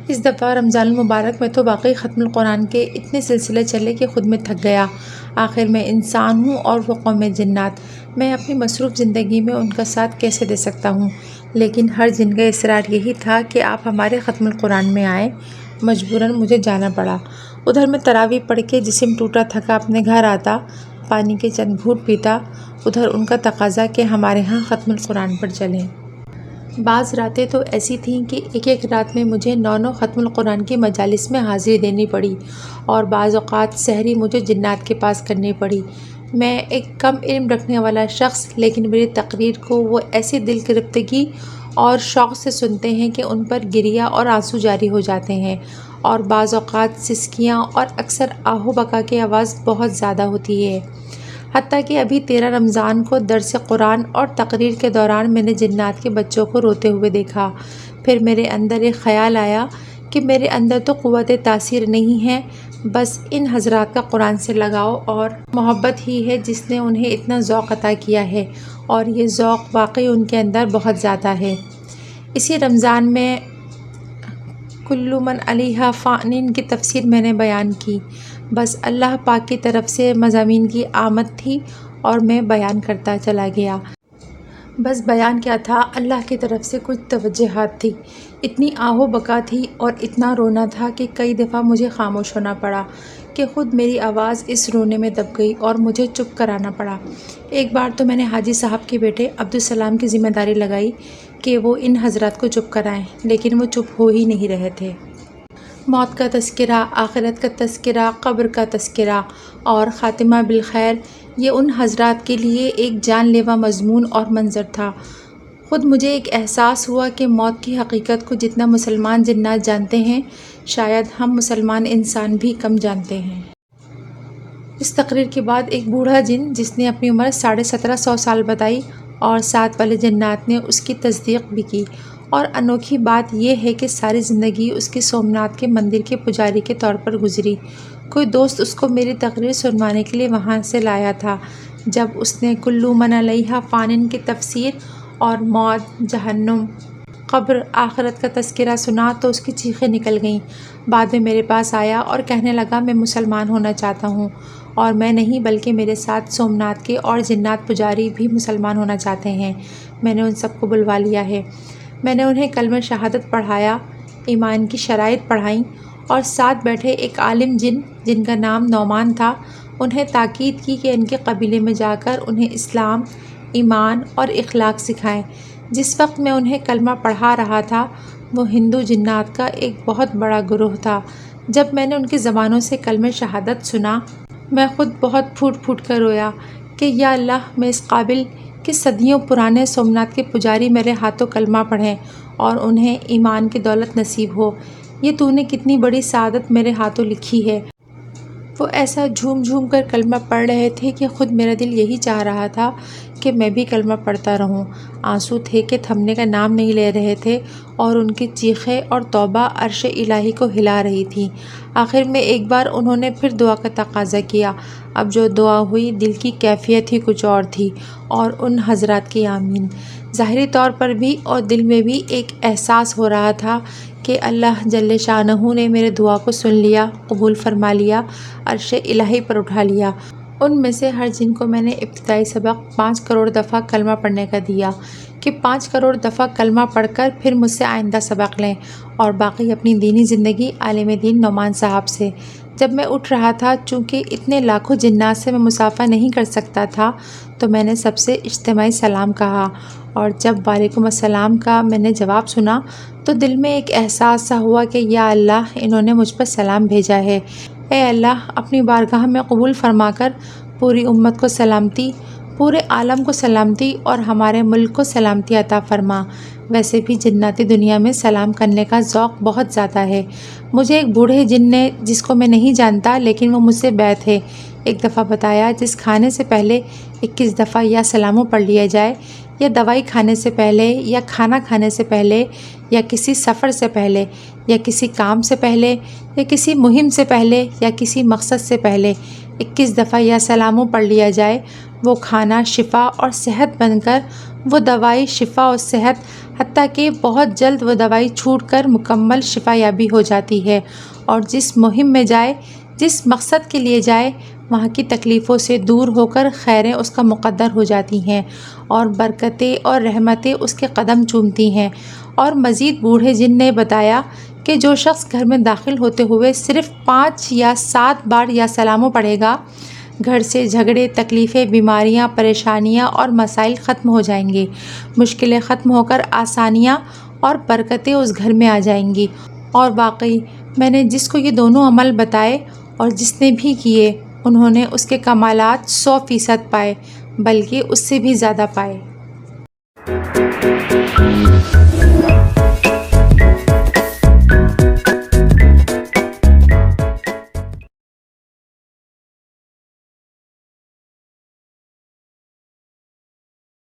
اس دفعہ رمضان المبارک میں تو واقعی ختم القرآن کے اتنے سلسلے چلے کہ خود میں تھک گیا۔ آخر میں انسان ہوں اور وہ قوم جنات، میں اپنی مصروف زندگی میں ان کا ساتھ کیسے دے سکتا ہوں؟ لیکن ہر جن کا اصرار یہی تھا کہ آپ ہمارے ختم القرآن میں آئیں۔ مجبوراً مجھے جانا پڑا۔ ادھر میں تراویح پڑھ کے جسم ٹوٹا تھکا اپنے گھر آتا، پانی کے چند گھونٹ پیتا، ادھر ان کا تقاضا کہ ہمارے ہاں ختم القرآن پر چلیں۔ بعض راتیں تو ایسی تھیں کہ ایک رات میں مجھے 9 ختم القرآن کی مجالس میں حاضری دینی پڑی، اور بعض اوقات سحری مجھے جنات کے پاس کرنی پڑی۔ میں ایک کم علم رکھنے والا شخص، لیکن میری تقریر کو وہ ایسی دل گرفتگی اور شوق سے سنتے ہیں کہ ان پر گریہ اور آنسو جاری ہو جاتے ہیں، اور بعض اوقات سسکیاں اور اکثر آہ و بکا کی آواز بہت زیادہ ہوتی ہے۔ حتیٰ کہ ابھی 13 رمضان کو درس قرآن اور تقریر کے دوران میں نے جنات کے بچوں کو روتے ہوئے دیکھا۔ پھر میرے اندر ایک خیال آیا کہ میرے اندر تو قوت تاثیر نہیں ہے، بس ان حضرات کا قرآن سے لگاؤ اور محبت ہی ہے جس نے انہیں اتنا ذوق عطا کیا ہے، اور یہ ذوق واقعی ان کے اندر بہت زیادہ ہے۔ اسی رمضان میں کل من علیہا فان کی تفسیر میں نے بیان کی۔ بس اللہ پاک کی طرف سے مضامین کی آمد تھی اور میں بیان کرتا چلا گیا۔ بس بیان کیا تھا، اللہ کی طرف سے کچھ توجیہات تھی۔ اتنی آہ و بکا تھی اور اتنا رونا تھا کہ کئی دفعہ مجھے خاموش ہونا پڑا کہ خود میری آواز اس رونے میں دب گئی اور مجھے چپ کرانا پڑا۔ ایک بار تو میں نے حاجی صاحب کے بیٹے عبدالسلام کی ذمہ داری لگائی کہ وہ ان حضرات کو چپ کرائیں، لیکن وہ چپ ہو ہی نہیں رہے تھے۔ موت کا تذکرہ، آخرت کا تذکرہ، قبر کا تذکرہ اور خاتمہ بالخیر، یہ ان حضرات کے لیے ایک جان لیوا مضمون اور منظر تھا۔ خود مجھے ایک احساس ہوا کہ موت کی حقیقت کو جتنا مسلمان جنات جانتے ہیں، شاید ہم مسلمان انسان بھی کم جانتے ہیں۔ اس تقریر کے بعد ایک بوڑھا جن، جس نے اپنی عمر 1750 سال بتائی، اور ساتھ والے جنات نے اس کی تصدیق بھی کی، اور انوکھی بات یہ ہے کہ ساری زندگی اس کی سومناتھ کے مندر کے پجاری کے طور پر گزری۔ کوئی دوست اس کو میری تقریر سنوانے کے لیے وہاں سے لایا تھا۔ جب اس نے کل من علیہا فان کی تفسیر اور موت، جہنم، قبر، آخرت کا تذکرہ سنا تو اس کی چیخیں نکل گئیں۔ بعد میں میرے پاس آیا اور کہنے لگا، میں مسلمان ہونا چاہتا ہوں، اور میں نہیں بلکہ میرے ساتھ سومناتھ کے اور جنات پجاری بھی مسلمان ہونا چاہتے ہیں۔ میں نے ان سب کو بلوا لیا ہے۔ میں نے انہیں کلمہ شہادت پڑھایا، ایمان کی شرائط پڑھائیں، اور ساتھ بیٹھے ایک عالم جن، جن کا نام نعمان تھا، انہیں تاکید کی کہ ان کے قبیلے میں جا کر انہیں اسلام، ایمان اور اخلاق سکھائیں۔ جس وقت میں انہیں کلمہ پڑھا رہا تھا، وہ ہندو جنات کا ایک بہت بڑا گروہ تھا۔ جب میں نے ان کی زبانوں سے کلمہ شہادت سنا، میں خود بہت پھوٹ پھوٹ کر رویا کہ یا اللہ، میں اس قابل کہ صدیوں پرانے سومناتھ کے پجاری میرے ہاتھوں کلمہ پڑھیں اور انہیں ایمان کی دولت نصیب ہو۔ یہ تو نے کتنی بڑی سعادت میرے ہاتھوں لکھی ہے۔ وہ ایسا جھوم جھوم کر کلمہ پڑھ رہے تھے کہ خود میرا دل یہی چاہ رہا تھا کہ میں بھی کلمہ پڑھتا رہوں۔ آنسو تھے کہ تھمنے کا نام نہیں لے رہے تھے، اور ان کی چیخیں اور توبہ عرش الہی کو ہلا رہی تھی۔ آخر میں ایک بار انہوں نے پھر دعا کا تقاضا کیا۔ اب جو دعا ہوئی، دل کی کیفیت ہی کچھ اور تھی، اور ان حضرات کی آمین ظاہری طور پر بھی اور دل میں بھی ایک احساس ہو رہا تھا کہ اللہ جل شانہ نے میرے دعا کو سن لیا، قبول فرما لیا، عرش الہی پر اٹھا لیا۔ ان میں سے ہر جن کو میں نے ابتدائی سبق 5 کروڑ دفعہ کلمہ پڑھنے کا دیا کہ 5 کروڑ دفعہ کلمہ پڑھ کر پھر مجھ سے آئندہ سبق لیں، اور باقی اپنی دینی زندگی عالم دین نعمان صاحب سے۔ جب میں اٹھ رہا تھا، چونکہ اتنے لاکھوں جنات سے میں مصافحہ نہیں کر سکتا تھا، تو میں نے سب سے اجتماعی سلام کہا، اور جب وعلیکم السلام کا میں نے جواب سنا تو دل میں ایک احساس سا ہوا کہ یا اللہ، انہوں نے مجھ پر سلام بھیجا ہے۔ اے اللہ، اپنی بارگاہ میں قبول فرما کر پوری امت کو سلامتی، پورے عالم کو سلامتی، اور ہمارے ملک کو سلامتی عطا فرما۔ ویسے بھی جناتی دنیا میں سلام کرنے کا ذوق بہت زیادہ ہے۔ مجھے ایک بوڑھے جن نے، جس کو میں نہیں جانتا لیکن وہ مجھ سے بیعت ہے، ایک دفعہ بتایا، جس کھانے سے پہلے 21 دفعہ یا سلام پڑھ لیا جائے، یا دوائی کھانے سے پہلے، یا کھانا کھانے سے پہلے، یا کسی سفر سے پہلے، یا کسی کام سے پہلے، یا کسی مہم سے پہلے، یا کسی مقصد سے پہلے 21 دفعہ یا سلام پڑھ لیا جائے، وہ کھانا شفا اور صحت بن کر، وہ دوائی شفا اور صحت حتیٰ کہ بہت جلد وہ دوائی چھوٹ کر مکمل شفا یابی ہو جاتی ہے، اور جس مہم میں جائے، جس مقصد کے لیے جائے، وہاں کی تکلیفوں سے دور ہو کر خیریں اس کا مقدر ہو جاتی ہیں، اور برکتیں اور رحمتیں اس کے قدم چومتی ہیں۔ اور مزید بوڑھے جن نے بتایا کہ جو شخص گھر میں داخل ہوتے ہوئے صرف 5 یا 7 بار یا سلام پڑھے گا، گھر سے جھگڑے، تکلیفیں، بیماریاں، پریشانیاں اور مسائل ختم ہو جائیں گے، مشکلیں ختم ہو کر آسانیاں اور برکتیں اس گھر میں آ جائیں گی۔ اور واقعی میں نے جس کو یہ دونوں عمل بتائے اور جس نے بھی کیے، انہوں نے اس کے کمالات 100% پائے، بلکہ اس سے بھی زیادہ پائے۔